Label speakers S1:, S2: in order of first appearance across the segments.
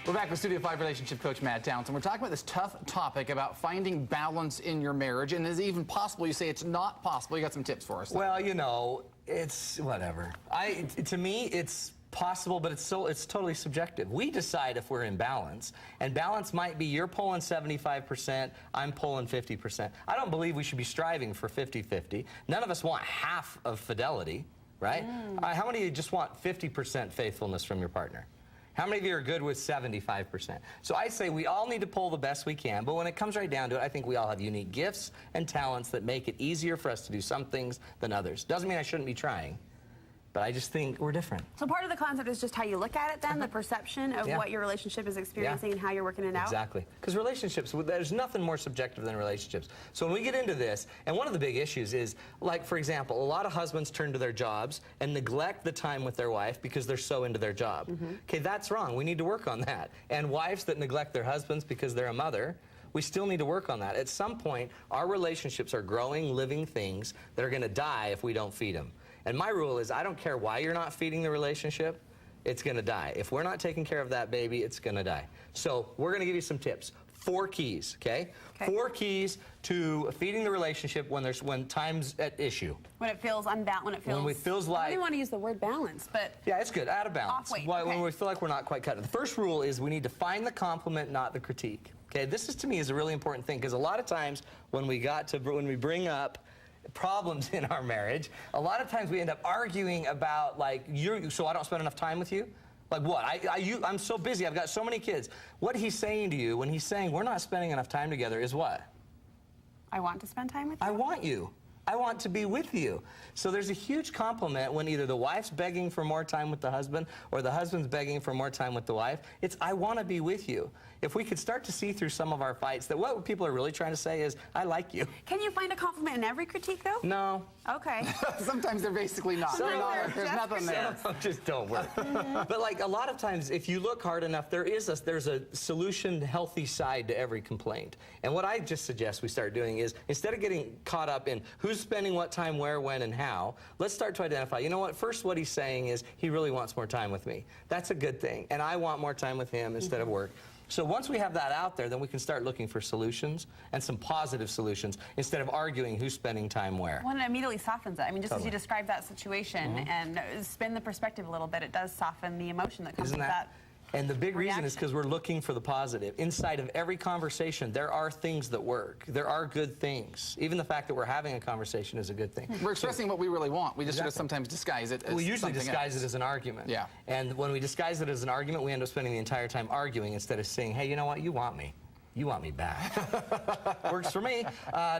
S1: We're back with Studio 5 relationship coach Matt Townsend. We're talking about this tough topic about finding balance in your marriage. And is it even possible? You say it's not possible. You got some tips for us.
S2: Well, you know, it's whatever. To me, it's possible, but it's totally subjective. We decide if we're in balance, and balance might be you're pulling 75%, I'm pulling 50%. I don't believe we should be striving for 50-50. None of us want half of fidelity, right? How many of you just want 50% faithfulness from your partner? How many of you are good with 75%? So I say we all need to pull the best we can, but when it comes right down to it, I think we all have unique gifts and talents that make it easier for us to do some things than others. Doesn't mean I shouldn't be trying, but I just think we're different.
S3: So part of the concept is just how you look at it then, the perception of what your relationship is experiencing and how you're working it out?
S2: Exactly. Because relationships, there's nothing more subjective than relationships. So when we get into this, and one of the big issues is, like, for example, a lot of husbands turn to their jobs and neglect the time with their wife because they're so into their job. Okay, that's wrong. We need to work on that. And wives that neglect their husbands because they're a mother, we still need to work on that. At some point, our relationships are growing, living things that are going to die if we don't feed them. And my rule is I don't care why you're not feeding the relationship, it's going to die. If we're not taking care of that baby, it's going to die. So we're going to give you some tips. 4 keys, okay? 4 keys to feeding the relationship when time's at issue.
S3: When it feels unbalanced, when it feels
S2: like...
S3: I don't want to use the word balance, but...
S2: Yeah, it's good. Out of balance.
S3: Off-weight,
S2: When we feel like we're not quite cut. The first rule is we need to find the compliment, not the critique. Okay, this is, to me, is a really important thing, because a lot of times when we bring up problems in our marriage, a lot of times we end up arguing about, like, so I don't spend enough time with you? Like what? I'm so busy, I've got so many kids. What he's saying to you when he's saying we're not spending enough time together is what?
S3: I want to spend time with you?
S2: I want you. I want to be with you. So there's a huge compliment when either the wife's begging for more time with the husband or the husband's begging for more time with the wife. It's, I want to be with you. If we could start to see through some of our fights that what people are really trying to say is, I like you.
S3: Can you find a compliment in every critique, though?
S2: No.
S3: Okay.
S1: Sometimes they're basically not. There's nothing there.
S2: Some just don't work. But like a lot of times, if you look hard enough, there's a solution, healthy side to every complaint. And what I just suggest we start doing is, instead of getting caught up in who's spending what time, where, when, and how, let's start to identify, you know what, first what he's saying is he really wants more time with me. That's a good thing. And I want more time with him instead of work. So once we have that out there, then we can start looking for solutions and some positive solutions instead of arguing who's spending time where.
S3: Well, it immediately softens it. I mean, just as you described that situation and spin the perspective a little bit, it does soften the emotion that comes with that.
S2: And the big reason is because we're looking for the positive. Inside of every conversation, there are things that work. There are good things. Even the fact that we're having a conversation is a good thing.
S1: We're expressing what we really want. We just sort of sometimes disguise it as
S2: we usually disguise it as an argument.
S1: Yeah.
S2: And when we disguise it as an argument, we end up spending the entire time arguing instead of saying, hey, you know what? You want me. You want me back. Works for me.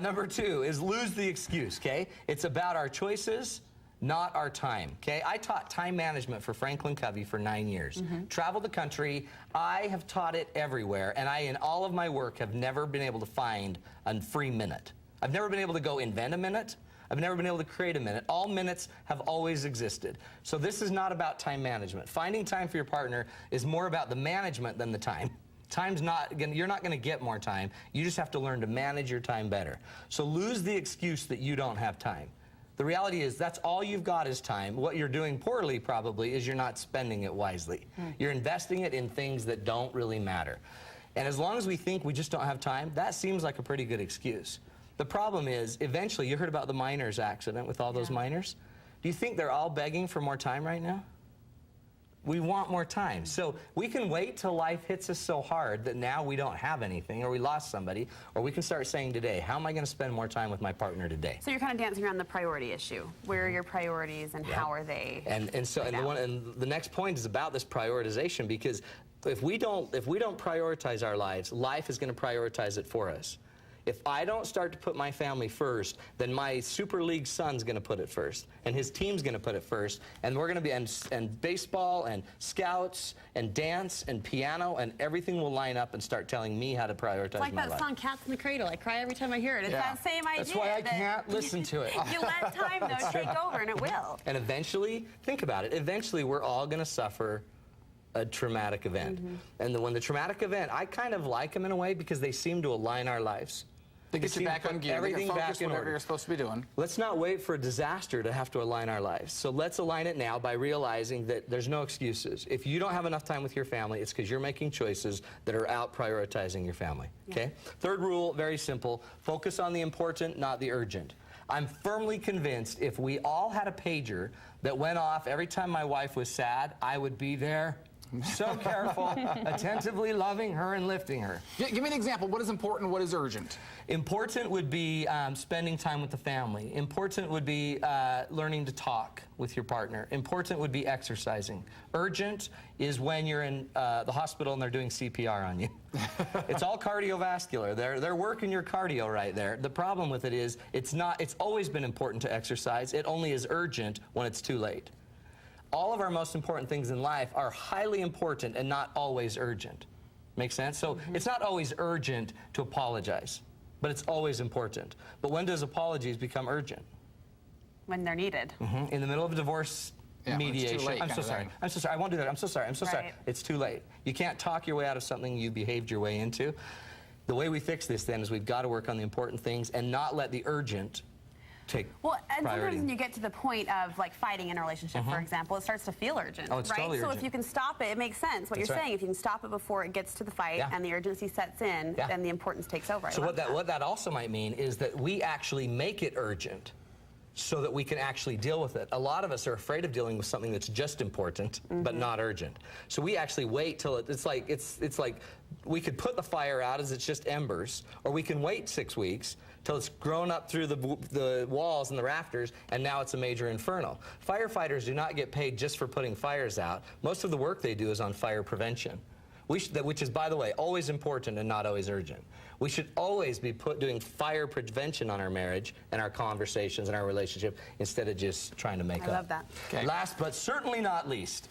S2: Number 2 is lose the excuse, okay? It's about our choices, not our time, okay? I taught time management for Franklin Covey for 9 years. Traveled the country. I have taught it everywhere, and I, in all of my work, have never been able to find a free minute. I've never been able to go invent a minute. I've never been able to create a minute. All minutes have always existed. So this is not about time management. Finding time for your partner is more about the management than the time. Time's not, you're not going to get more time. You just have to learn to manage your time better. So lose the excuse that you don't have time. The reality is that's all you've got is time. What you're doing poorly probably is you're not spending it wisely. You're investing it in things that don't really matter. And as long as we think we just don't have time, that seems like a pretty good excuse. The problem is, eventually, you heard about the miners accident with all those miners? Do you think they're all begging for more time right now? We want more time. So we can wait till life hits us so hard that now we don't have anything or we lost somebody, or we can start saying today, how am I going to spend more time with my partner today?
S3: So you're kind of dancing around the priority issue. Where are your priorities and how are they?
S2: And the next point is about this prioritization, because if we don't prioritize our lives, life is going to prioritize it for us. If I don't start to put my family first, then my Super League son's going to put it first, and his team's going to put it first, and we're going to be, and baseball, and scouts, and dance, and piano, and everything will line up and start telling me how to prioritize my life.
S3: Like that song, Cats in the Cradle. I cry every time I hear it. It's that same idea.
S2: That's why I can't listen to it.
S3: You let time, though, take over, and it will.
S2: And eventually, think about it, eventually we're all going to suffer a traumatic event. And when the traumatic event, I kind of like them in a way because they seem to align our lives.
S1: They get you back on gear.
S2: Everything back in
S1: whatever
S2: order.
S1: you're supposed to be doing.
S2: Let's not wait for a disaster to have to align our lives. So let's align it now by realizing that there's no excuses. If you don't have enough time with your family, it's because you're making choices that are out prioritizing your family. Okay? Third rule, very simple. Focus on the important, not the urgent. I'm firmly convinced if we all had a pager that went off every time my wife was sad, I would be there. So careful, attentively loving her and lifting her.
S1: Give me an example. What is important? What is urgent?
S2: Important would be spending time with the family. Important would be learning to talk with your partner. Important would be exercising. Urgent is when you're in the hospital and they're doing CPR on you. It's all cardiovascular. They're working your cardio right there. The problem with it is it's always been important to exercise. It only is urgent when it's too late. All of our most important things in life are highly important and not always urgent. Make sense? So it's not always urgent to apologize, but it's always important. But when does apologies become urgent?
S3: When they're needed.
S2: In the middle of a divorce mediation.
S1: It's too late,
S2: I'm so sorry. I'm so sorry. I won't do that. I'm so sorry. I'm so sorry. It's too late. You can't talk your way out of something you behaved your way into. The way we fix this then is we've got to work on the important things and not let the urgent take
S3: and
S2: priority.
S3: sometimes when you get to the point of like fighting in a relationship, for example, it starts to feel urgent.
S2: Oh, it's
S3: right?
S2: totally
S3: So
S2: urgent.
S3: if you can stop it, it makes sense. What
S2: That's
S3: you're
S2: right.
S3: saying, if you can stop it before it gets to the fight and the urgency sets in, then the importance takes over.
S2: So what that also might mean is that we actually make it urgent so that we can actually deal with it. A lot of us are afraid of dealing with something that's just important but not urgent. So we actually wait till it's like we could put the fire out as it's just embers, or we can wait 6 weeks till it's grown up through the walls and the rafters, and now it's a major inferno. Firefighters do not get paid just for putting fires out. Most of the work they do is on fire prevention, which is, by the way, always important and not always urgent. We should always be doing fire prevention on our marriage and our conversations and our relationship instead of just trying to make up.
S3: I love that.
S1: Okay.
S2: Last but certainly not least,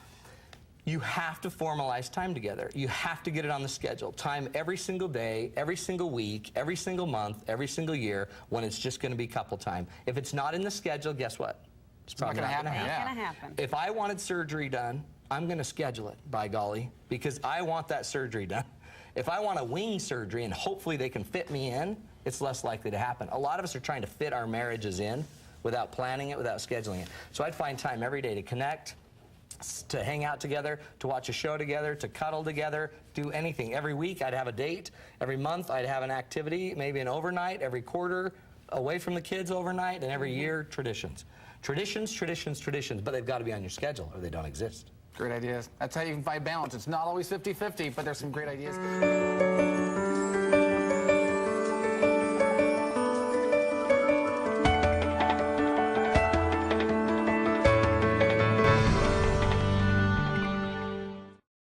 S2: you have to formalize time together. You have to get it on the schedule. Time every single day, every single week, every single month, every single year, when it's just going to be couple time. If it's not in the schedule, guess what? It's probably not going to happen.
S3: It's going to happen.
S2: If I wanted surgery done, I'm going to schedule it, by golly, because I want that surgery done. If I want a wing surgery and hopefully they can fit me in, it's less likely to happen. A lot of us are trying to fit our marriages in without planning it, without scheduling it. So I'd find time every day to connect, to hang out together, to watch a show together, to cuddle together, do anything. Every week I'd have a date. Every month I'd have an activity, maybe an overnight. Every quarter, away from the kids overnight. And every year, traditions. Traditions, traditions, traditions. But they've got to be on your schedule or they don't exist.
S1: Great ideas. That's how you can find balance. It's not always 50-50, but there's some great ideas.